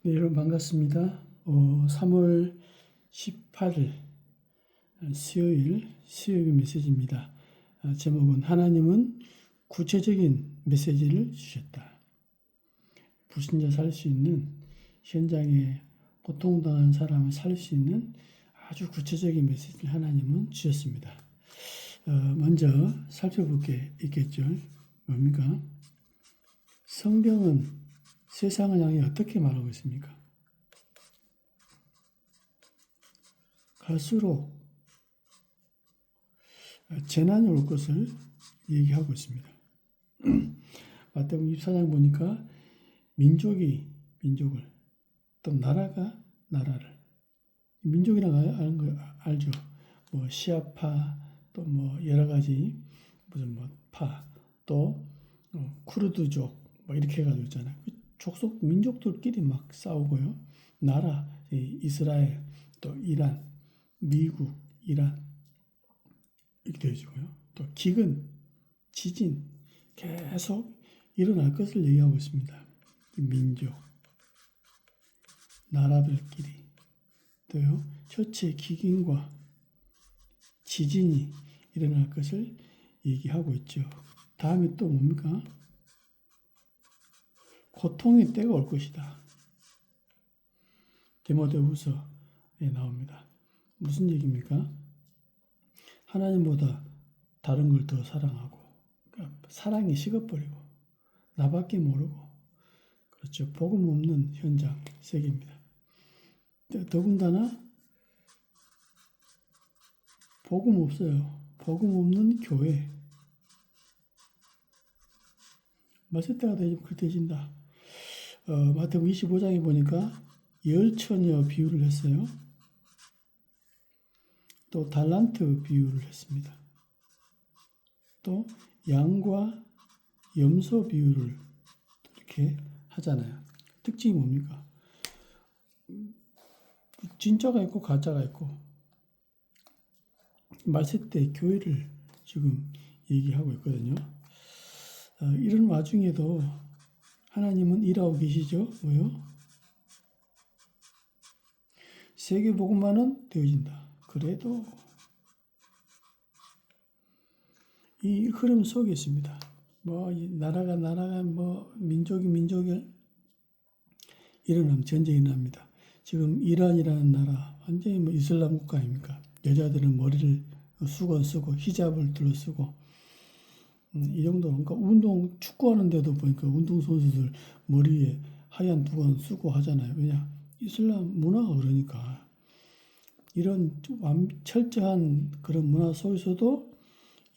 네, 여러분 반갑습니다. 3월 18일 수요일 메시지입니다. 제목은 하나님은 구체적인 메시지를 주셨다. 불신자 살 수 있는 현장에 고통당한 사람을 살 수 있는 아주 구체적인 메시지를 하나님은 주셨습니다. 먼저 살펴볼 게 있겠죠. 뭡니까? 성경은 세상을 향해 어떻게 말하고 있습니까? 갈수록 재난이 올 것을 얘기하고 있습니다. 마태복음 24장 보니까 민족이 민족을, 또 나라가 나라를, 민족이라고 하는 거 알죠? 뭐 시아파, 또 뭐 여러 가지 무슨 뭐 파, 또 쿠르드족, 뭐 이렇게 해가지고 있잖아요. 족속 민족들끼리 막 싸우고요. 나라, 이스라엘, 또 이란, 미국, 이란 이렇게 되어지고요. 또 기근, 지진 계속 일어날 것을 얘기하고 있습니다. 민족, 나라들끼리 또요. 처치의 기근과 지진이 일어날 것을 얘기하고 있죠. 다음에 또 뭡니까? 고통의 때가 올 것이다. 디모데후서에 나옵니다. 무슨 얘기입니까? 하나님보다 다른 걸 더 사랑하고, 그러니까 사랑이 식어버리고 나밖에 모르고, 그렇죠. 복음 없는 현장 세계입니다. 더군다나 복음 없어요. 복음 없는 교회. 마칠 때가 되진다. 마태복음 25장에 보니까 열처녀 비유를 했어요. 또 달란트 비유를 했습니다. 또 양과 염소 비유를 이렇게 하잖아요. 특징이 뭡니까? 진짜가 있고 가짜가 있고, 말세 때 교회를 지금 얘기하고 있거든요. 이런 와중에도 하나님은 일하고 계시죠. 뭐요? 세계복음화는 되어진다. 그래도 이 흐름 속에 있습니다. 뭐 나라가 뭐 민족이 일어나면 전쟁이 납니다. 지금 이란이라는 나라 완전히 뭐 이슬람 국가 아닙니까? 여자들은 머리를 수건 쓰고 히잡을 둘러쓰고 이 정도. 그러니까 축구하는데도 보니까 운동선수들 머리에 하얀 두건 쓰고 하잖아요. 왜냐? 이슬람 문화가 그러니까. 이런 철저한 그런 문화 속에서도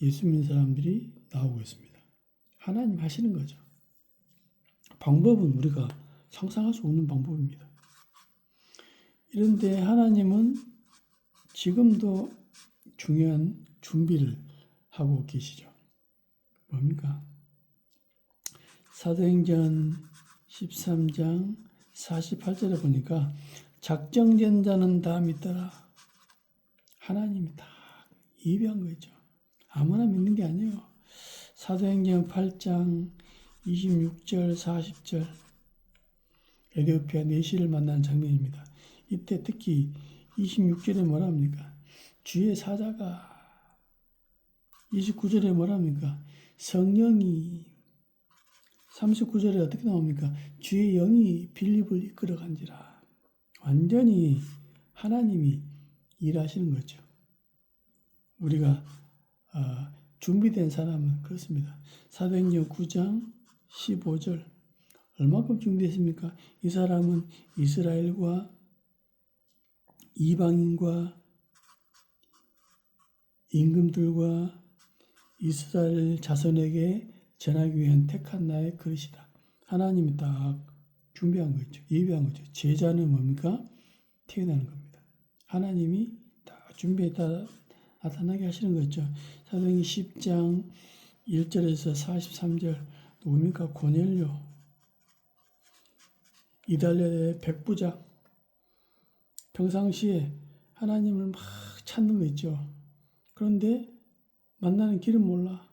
예수 믿는 사람들이 나오고 있습니다. 하나님 하시는 거죠. 방법은 우리가 상상할 수 없는 방법입니다. 이런데 하나님은 지금도 중요한 준비를 하고 계시죠. 뭡니까? 사도행전 13장 48절에 보니까 작정된 자는 다 믿더라. 하나님이 다 예비한 거죠. 아무나 믿는 게 아니에요. 사도행전 8장 26절 40절 에티오피아 내시를 만난 장면입니다. 이때 특히 26절에 뭐라 합니까? 주의 사자가 29절에 뭐라 합니까? 성령이 39절에 어떻게 나옵니까? 주의 영이 빌립을 이끌어간지라. 완전히 하나님이 일하시는 거죠. 우리가 준비된 사람은 그렇습니다. 사도행전 9장 15절 얼마큼 준비했습니까? 이 사람은 이스라엘과 이방인과 임금들과 이스라엘 자손에게 전하기 위한 택한 나의 그릇이다. 하나님이 딱 준비한 거죠. 예비한 거죠. 제자는 뭡니까? 태어나는 겁니다. 하나님이 딱 준비했다 나타나게 하시는 거죠. 사도행전 10장 1절에서 43절 누굽니까? 고넬료, 이달랴의 백부장. 평상시에 하나님을 막 찾는 거 있죠. 그런데 만나는 길은 몰라.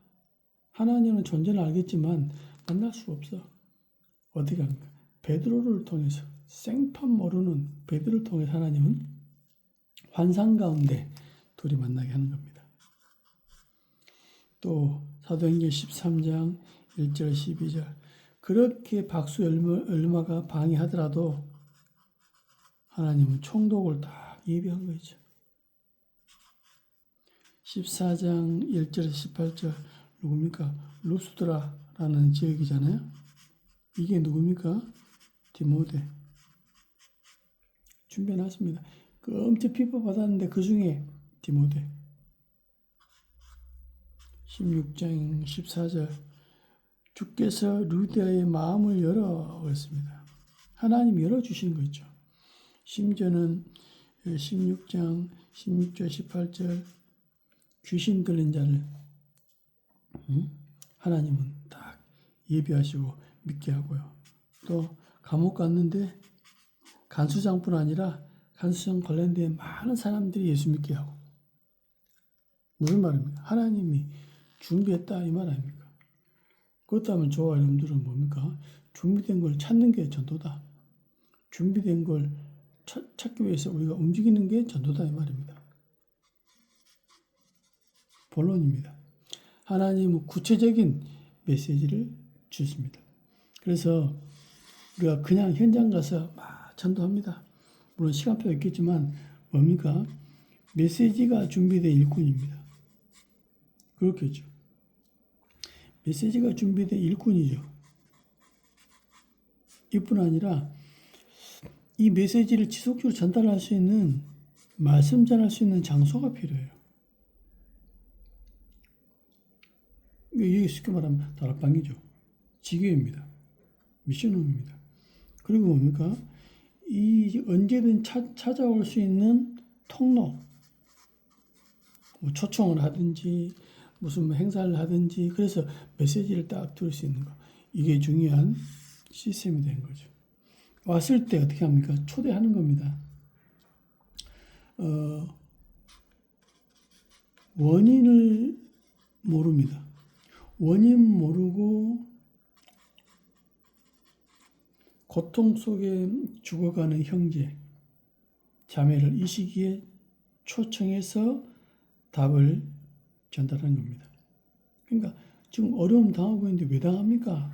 하나님은 존재는 알겠지만 만날 수가 없어. 어떻게 합니까? 베드로를 통해서 생판 모르는 베드로를 통해 하나님은 환상 가운데 둘이 만나게 하는 겁니다. 또 사도행전 13장 1절 12절 그렇게 박수 얼마가 방해하더라도 하나님은 총독을 딱 예비한 거죠. 14장 1절에서 18절 누굽니까? 루스드라라는 지역이잖아요. 이게 누굽니까? 디모데. 준비해놨습니다. 엄청 비판받았는데 그 중에 디모데. 16장 14절 주께서 루디아의 마음을 열어 그랬습니다. 하나님 열어주신 거죠. 심지어는 16장 16절 18절 귀신 들린 자를 하나님은 딱 예비하시고 믿게 하고요. 또 감옥 갔는데 간수장뿐 아니라 간수장 관련된 많은 사람들이 예수 믿게 하고 무슨 말입니까? 하나님이 준비했다 이 말 아닙니까? 그렇다면 저와 여러분들은 뭡니까? 준비된 걸 찾는 게 전도다. 준비된 걸 찾기 위해서 우리가 움직이는 게 전도다 이 말입니다. 본론입니다. 하나님은 구체적인 메시지를 주십니다. 그래서 우리가 그냥 현장 가서 막 전도합니다. 물론 시간표가 있겠지만 뭡니까? 메시지가 준비된 일꾼입니다. 그렇겠죠. 메시지가 준비된 일꾼이죠. 이뿐 아니라 이 메시지를 지속적으로 전달할 수 있는 말씀 전할 수 있는 장소가 필요해요. 이게 쉽게 말하면 다락방이죠. 지교입니다. 미션홈입니다. 그리고 뭡니까? 이 언제든 찾아올 수 있는 통로, 뭐 초청을 하든지 무슨 행사를 하든지 그래서 메시지를 딱 들을 수 있는 거. 이게 중요한 시스템이 된 거죠. 왔을 때 어떻게 합니까? 초대하는 겁니다. 원인을 모릅니다. 원인 모르고 고통 속에 죽어가는 형제, 자매를 이 시기에 초청해서 답을 전달하는 겁니다. 그러니까 지금 어려움 당하고 있는데 왜 당합니까?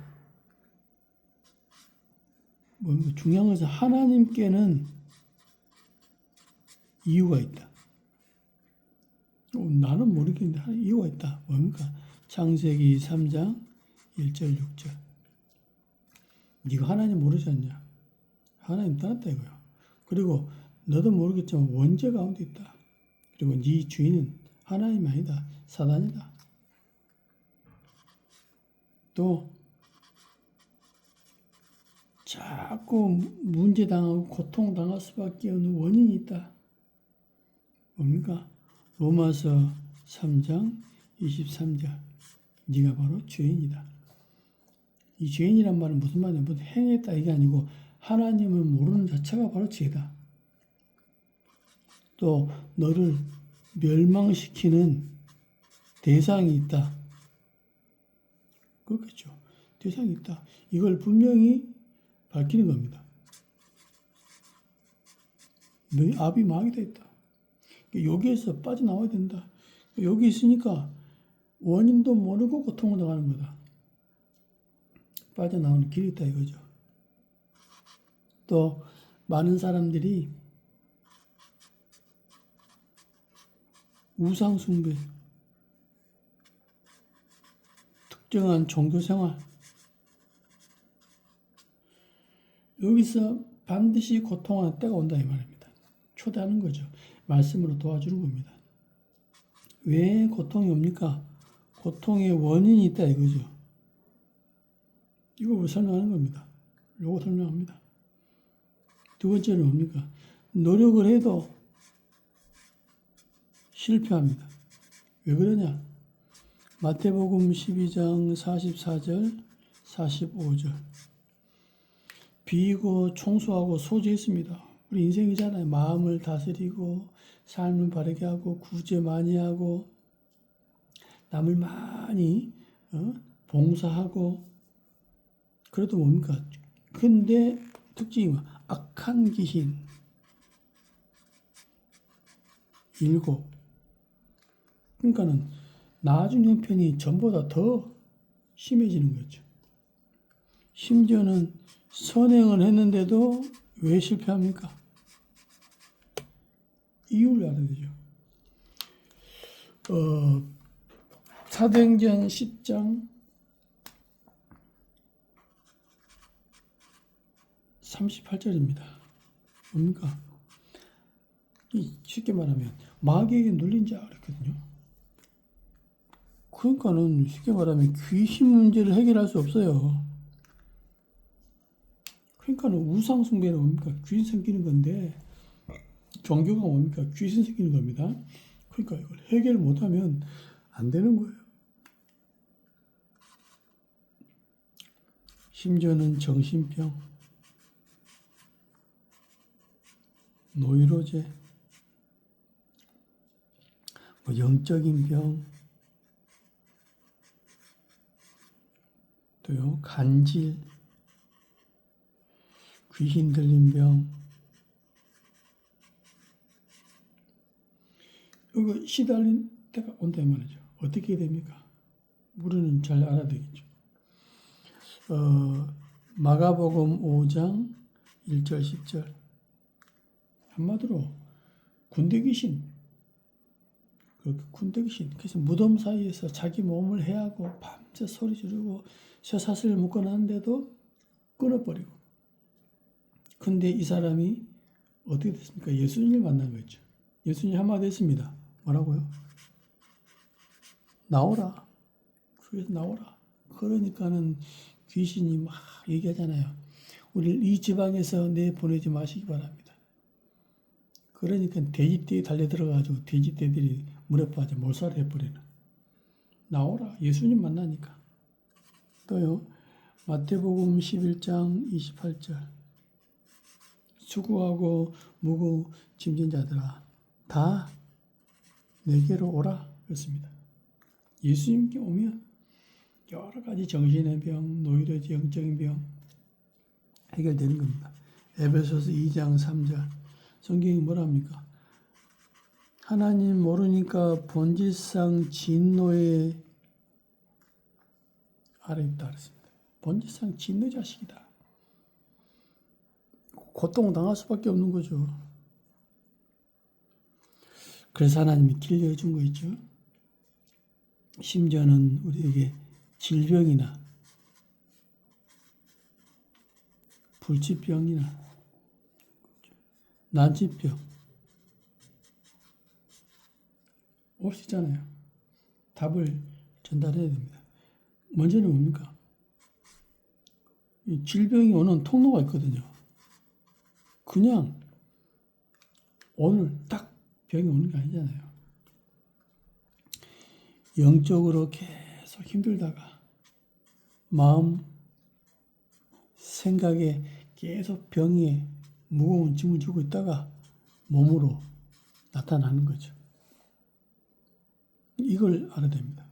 중요한 것은 하나님께는 이유가 있다. 나는 모르겠는데 이유가 있다. 뭡니까? 창세기 3장 1절 6절 네가 하나님 모르지 않냐? 하나님 떠났다 이거야. 그리고 너도 모르겠지만 원죄 가운데 있다. 그리고 네 주인은 하나님 아니다. 사단이다. 또 자꾸 문제당하고 고통당할 수밖에 없는 원인이 있다. 뭡니까? 로마서 3장 23절 네가 바로 죄인이다. 이 죄인이란 말은 무슨 말이냐? 무슨 행했다 이게 아니고 하나님을 모르는 자체가 바로 죄다. 또 너를 멸망시키는 대상이 있다. 그렇겠죠. 대상이 있다. 이걸 분명히 밝히는 겁니다. 너희 압이 망이 되었다. 여기에서 빠져나와야 된다. 여기 있으니까 원인도 모르고 고통을 당하는 거다. 빠져나오는 길이 있다 이거죠. 또 많은 사람들이 우상숭배, 특정한 종교생활 여기서 반드시 고통하는 때가 온다 이 말입니다. 초대하는 거죠. 말씀으로 도와주는 겁니다. 왜 고통이 옵니까? 고통의 원인이 있다 이거죠. 이거 설명하는 겁니다. 요거 설명합니다. 두 번째는 뭡니까? 노력을 해도 실패합니다. 왜 그러냐? 마태복음 12장 44절 45절 비이고 청소하고 소지했습니다. 우리 인생이잖아요. 마음을 다스리고 삶을 바르게 하고 구제 많이 하고 남을 많이 봉사하고 그래도 뭡니까? 근데 특징이 악한 귀신 7. 그러니까는 나중 형편이 전보다 더 심해지는 거죠. 심지어는 선행을 했는데도 왜 실패합니까? 이유를 알아야 되죠. 사도행전 10장 38절입니다. 뭡니까? 쉽게 말하면 마귀에게 눌린 자 그랬거든요. 그러니까는 쉽게 말하면 귀신 문제를 해결할 수 없어요. 그러니까는 우상 숭배는 뭡니까? 귀신 생기는 건데, 종교가 뭡니까? 귀신 생기는 겁니다. 그러니까 이걸 해결 못하면 안 되는 거예요. 심지어는 정신병, 노이로제, 영적인 병, 또요 간질, 귀신 들린 병, 이거 시달린 때가 온다 말이죠. 어떻게 됩니까? 우리는 잘 알아야 되겠죠. 마가복음 5장 1절 10절 한마디로 군대 귀신, 군대 귀신. 그래서 무덤 사이에서 자기 몸을 해하고 밤새 소리 지르고 쇠사슬을 묶어놨는데도 끊어버리고. 근데 이 사람이 어떻게 됐습니까? 예수님을 만난 거죠. 예수님 한마디 했습니다. 뭐라고요? 나오라. 그래서 나오라. 그러니까는 귀신이 막 얘기하잖아요. 우리를 이 지방에서 내보내지 마시기 바랍니다. 그러니까 돼지떼에 달려들어가지고 돼지떼들이 물에 빠져 몰살을 해버리는. 나오라. 예수님 만나니까. 또요. 마태복음 11장 28절. 수고하고 무거운 짐진 자들아 다 내게로 오라. 그렇습니다. 예수님께 오면 여러 가지 정신의 병, 노이로제, 영적인 병 해결되는 겁니다. 에베소서 2장 3절 성경이 뭐랍니까? 하나님 모르니까 본질상 진노의 아래 있다 그랬습니다. 본질상 진노 자식이다. 고통당할 수밖에 없는 거죠. 그래서 하나님이 길 열어준 거 있죠. 심지어는 우리에게 질병이나 불치병이나 난치병 올 수 있잖아요. 답을 전달해야 됩니다. 먼저는 뭡니까? 이 질병이 오는 통로가 있거든요. 그냥 오늘 딱 병이 오는 게 아니잖아요. 영적으로 계속 힘들다가 마음, 생각에 계속 병에 무거운 짐을 지고 있다가 몸으로 나타나는 거죠. 이걸 알아야 됩니다.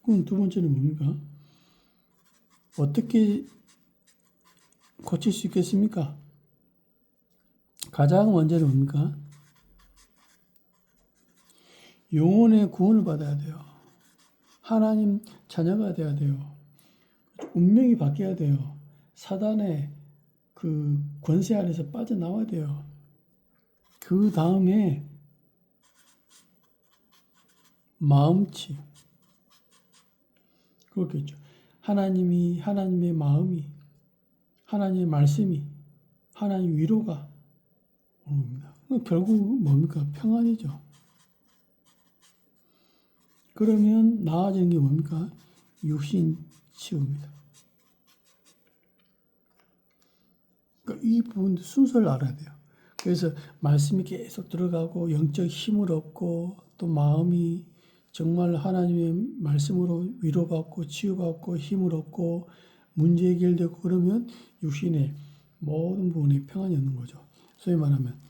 그럼 두 번째는 뭡니까? 어떻게 고칠 수 있겠습니까? 가장 먼저는 뭡니까? 영혼의 구원을 받아야 돼요. 하나님 자녀가 돼야 돼요. 운명이 바뀌어야 돼요. 사단의 그 권세 아래서 빠져나와야 돼요. 그 다음에 마음치. 그렇겠죠. 하나님의 마음이, 하나님의 말씀이, 하나님 위로가 오는 겁니다. 결국 뭡니까? 평안이죠. 그러면 나아지는 게 뭡니까? 육신 치유입니다. 그러니까 이 부분도 순서를 알아야 돼요. 그래서 말씀이 계속 들어가고 영적 힘을 얻고 또 마음이 정말 하나님의 말씀으로 위로받고 치유받고 힘을 얻고 문제 해결되고 그러면 육신의 모든 부분에 평안이 없는 거죠. 소위 말하면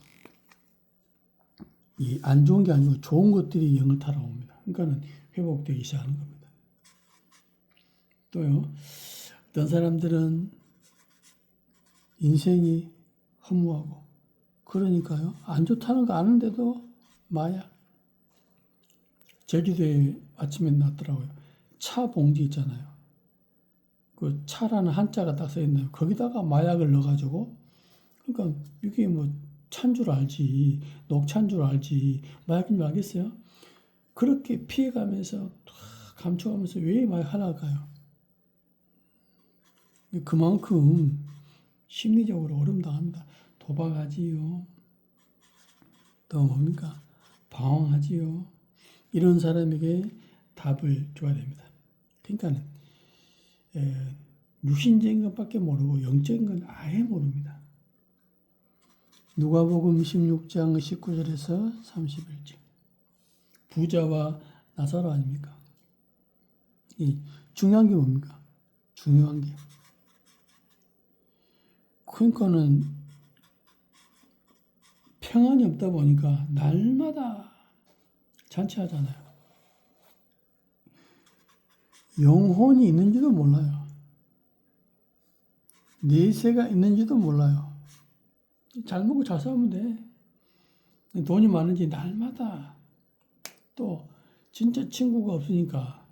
이 안 좋은 게 아니고 좋은 것들이 영을 타러옵니다. 그러니까는 회복되기 시작하는 겁니다. 또요, 어떤 사람들은 인생이 허무하고. 그러니까요. 안 좋다는 거 아는데도 마약. 제주도에 아침에 났더라고요. 차 봉지 있잖아요. 그 차라는 한자가 딱 써있나요? 거기다가 마약을 넣어가지고, 그러니까 이게 뭐 찬 줄 알지, 녹차인 줄 알지, 마약인 줄 알겠어요? 그렇게 피해가면서 감춰가면서 왜 마약 하나 할까요? 그만큼 심리적으로 어려움당합니다. 도박하지요. 또 뭡니까? 방황하지요. 이런 사람에게 답을 줘야 됩니다. 그러니까는 육신적인 것밖에 모르고 영적인 건 아예 모릅니다. 누가복음 16장 19절에서 31절. 부자와 나사로 아닙니까? 이 중요한 게 뭡니까? 중요한 게. 그러니까는 평안이 없다 보니까 날마다 잔치하잖아요. 영혼이 있는지도 몰라요. 내세가 있는지도 몰라요. 잘 먹고 잘 살면 돼. 돈이 많은지 날마다 또 진짜 친구가 없으니까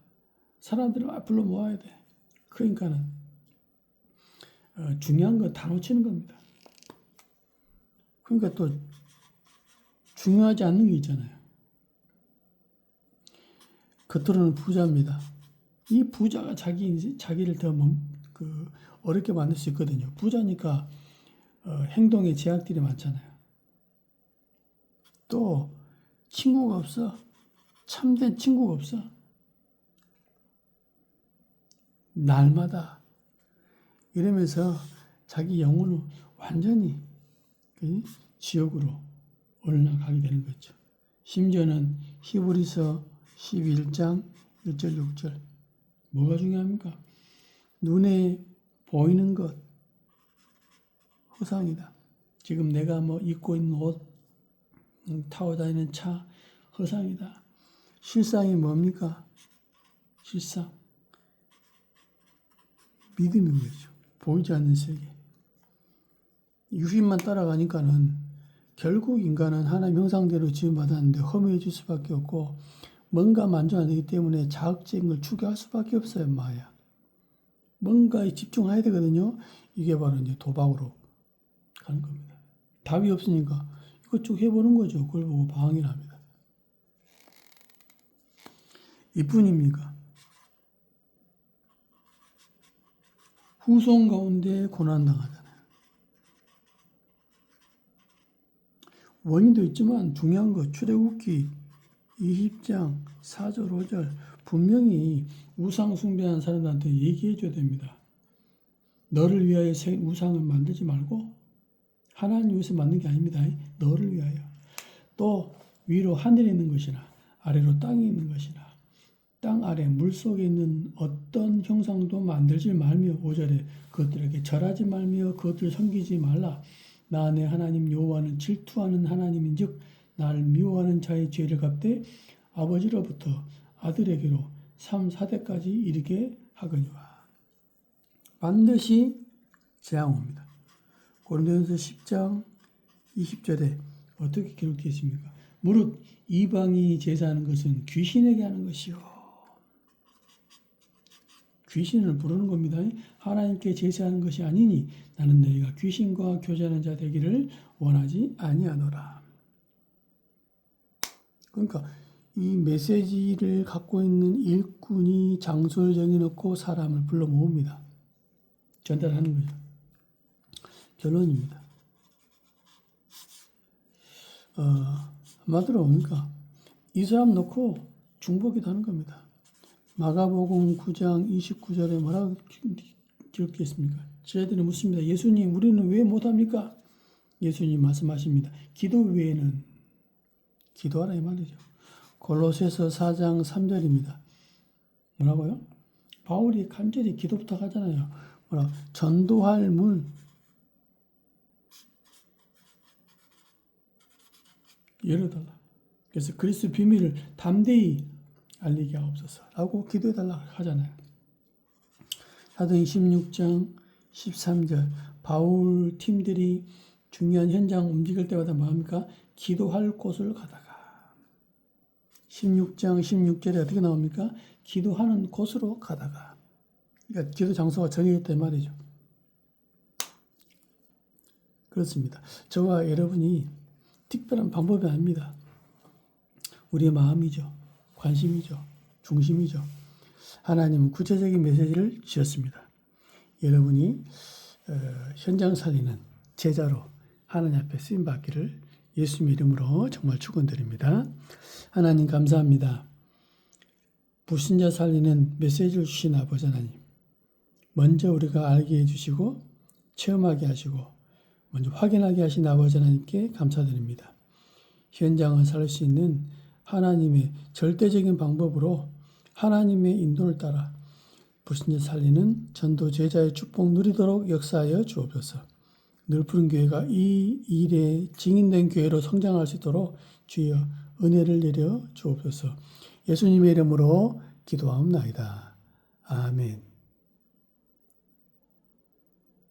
사람들을 막 불러 모아야 돼. 그러니까는 중요한 거 다 놓치는 겁니다. 그러니까 또 중요하지 않는 게 있잖아요. 겉으로는 부자입니다. 이 부자가 자기를 더 어렵게 만들 수 있거든요. 부자니까 행동에 제약들이 많잖아요. 또 친구가 없어. 참된 친구가 없어. 날마다 이러면서 자기 영혼을 완전히 지옥으로 올라가게 되는 거죠. 심지어는 히브리서 11장 1절 6절 뭐가 중요합니까? 눈에 보이는 것 허상이다. 지금 내가 뭐 입고 있는 옷, 타고 다니는 차 허상이다. 실상이 뭡니까? 실상 믿음인 거죠. 보이지 않는 세계. 유신만 따라가니까는 결국 인간은 하나님 형상대로 지음받았는데 허무해질 수밖에 없고 뭔가 만족 안 되기 때문에 자극적인 걸 추구할 수밖에 없어요. 마야. 뭔가에 집중해야 되거든요. 이게 바로 이제 도박으로 가는 겁니다. 답이 없으니까 이거 쭉 해보는 거죠. 그걸 보고 방황을 합니다. 이뿐입니까? 후손 가운데 고난당하잖아요. 원인도 있지만 중요한 거 출애굽기 20장 4절 5절 분명히 우상 숭배하는 사람들한테 얘기해 줘야 됩니다. 너를 위하여 우상을 만들지 말고 하나님 위해서 만든 게 아닙니다. 너를 위하여. 또 위로 하늘에 있는 것이나 아래로 땅에 있는 것이나 땅 아래 물속에 있는 어떤 형상도 만들지 말며 5절에 그것들에게 절하지 말며 그것들을 섬기지 말라. 나 내 하나님 여호와는 질투하는 하나님인즉 나를 미워하는 자의 죄를 갚되 아버지로부터 아들에게로 3, 4대까지 이르게 하거니와. 반드시 재앙 옵니다. 고린도전서 10장 20절에 어떻게 기록되어 있습니까? 무릇 이방이 제사하는 것은 귀신에게 하는 것이요. 귀신을 부르는 겁니다. 하나님께 제사하는 것이 아니니 나는 너희가 귀신과 교제하는 자 되기를 원하지 아니하노라. 그러니까 이 메시지를 갖고 있는 일꾼이 장소를 정해놓고 사람을 불러 모읍니다. 전달하는 거죠. 결론입니다. 한마디로 뭡니까? 이 사람 놓고 중보기도 하는 겁니다. 마가복음 9장 29절에 뭐라고 기록되어 있습니까? 저희들이 묻습니다. 예수님, 우리는 왜 못합니까? 예수님 말씀하십니다. 기도 외에는 기도하라 이 말이죠. 골로새서 4장 3절입니다. 뭐라고요? 바울이 간절히 기도 부탁하잖아요. 전도할 문 열어달라. 그래서 그리스도 비밀을 담대히 알리게 하옵소서라고 기도해달라 하잖아요. 사도행 16장 13절 바울 팀들이 중요한 현장 움직일 때마다 뭐합니까? 기도할 곳을 가다가. 16장 16절에 어떻게 나옵니까? 기도하는 곳으로 가다가. 그러니까 기도 장소가 정해졌단 말이죠. 그렇습니다. 저와 여러분이 특별한 방법이 아닙니다. 우리의 마음이죠. 관심이죠. 중심이죠. 하나님은 구체적인 메시지를 주셨습니다. 여러분이 현장 살리는 제자로 하나님 앞에 쓰임 받기를 예수님 이름으로 정말 축원드립니다. 하나님 감사합니다. 불신자 살리는 메시지를 주신 아버지 하나님, 먼저 우리가 알게 해주시고 체험하게 하시고 먼저 확인하게 하신 아버지 하나님께 감사드립니다. 현장을 살릴 수 있는 하나님의 절대적인 방법으로 하나님의 인도를 따라 불신자 살리는 전도 제자의 축복 누리도록 역사하여 주옵소서. 늘푸른 교회가 이 일에 증인된 교회로 성장할 수 있도록 주여 은혜를 내려 주옵소서. 예수님의 이름으로 기도하옵나이다. 아멘.